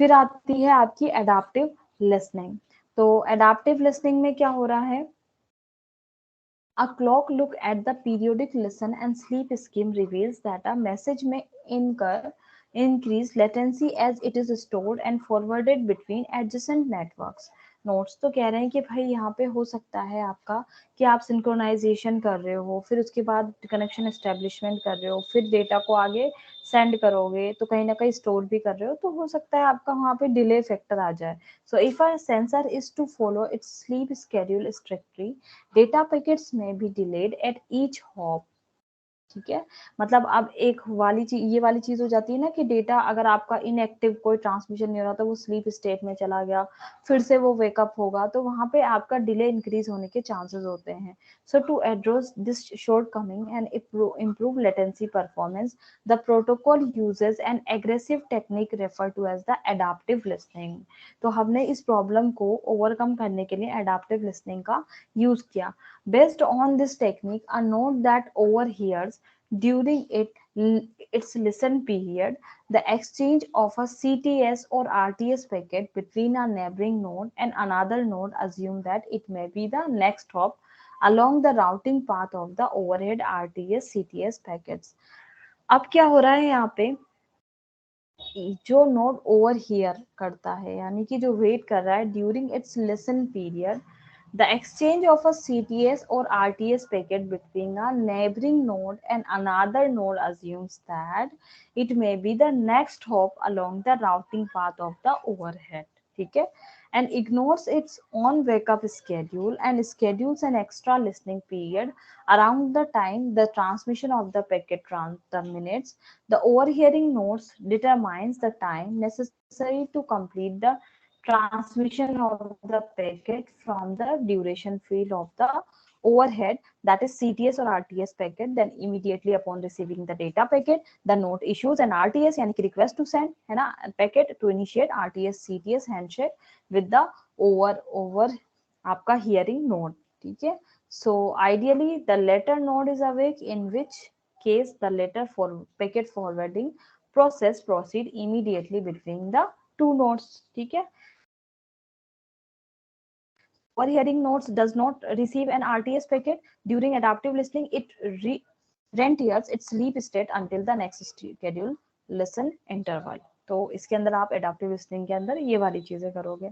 फिर आती है आपकी एडाप्टिव लिसनिंग। तो एडाप्टिव लिसनिंग में क्या हो रहा है, a clock look at the periodic listen and sleep scheme reveals that a message may incur increase latency as it is stored and forwarded between adjacent networks। Notes तो कह रहे हैं कि भाई यहाँ पे हो सकता है आपका कि आप सिंक्रोनाइजेशन कर रहे हो, फिर उसके बाद कनेक्शन एस्टेब्लिशमेंट कर रहे हो, फिर डेटा को आगे सेंड करोगे तो कहीं ना कहीं स्टोर भी कर रहे हो, तो हो सकता है आपका वहाँ पे डिले फैक्टर आ जाए। So if a sensor is to follow its sleep schedule strictly, data packets may be delayed at each hop. ठीक है, मतलब अब एक वाली चीज, ये वाली चीज हो जाती है ना कि डेटा अगर आपका इनएक्टिव कोई ट्रांसमिशन नहीं हो रहा तो वो स्लीप स्टेट में चला गया, फिर से वो वेकअप होगा, तो वहां पे आपका डिले इंक्रीज होने के चांसेस होते हैं। So to address this shortcoming and improve latency performance, the protocol uses an aggressive technique referred to as the adaptive listening। तो हमने इस प्रॉब्लम को ओवरकम करने के लिए एडाप्टिव लिसनिंग का यूज किया। Based on this technique, a node that overhears during its listen period, the exchange of a CTS or RTS packet between a neighboring node and another node assume that it may be the next hop along the routing path of the overhead RTS CTS packets। अब क्या हो रहा है यहाँ पे, जो node ओवरहियर करता है यानी कि जो वेट कर रहा है during its listen period, the exchange of a CTS or RTS packet between a neighboring node and another node assumes that it may be the next hop along the routing path of the overhead। ठीक है, and ignores its own wake up schedule and schedules an extra listening period around the time the transmission of the packet terminates। The overhearing nodes determines the time necessary to complete the transmission of the packet from the duration field of the overhead, that is CTS or RTS packet। Then immediately upon receiving the data packet, the node issues an RTS यानी कि request to send है ना packet to initiate RTS CTS handshake with the over आपका hearing node। ठीक है, so ideally the latter node is awake, in which case the latter for packet forwarding process proceed immediately between the two nodes। ठीक है, overhearing nodes does not receive an RTS packet during adaptive listening, it rentiers its sleep state until the next schedule listen interval। तो इसके अंदर आप adaptive listening के अंदर ये वाली चीजें करोगे।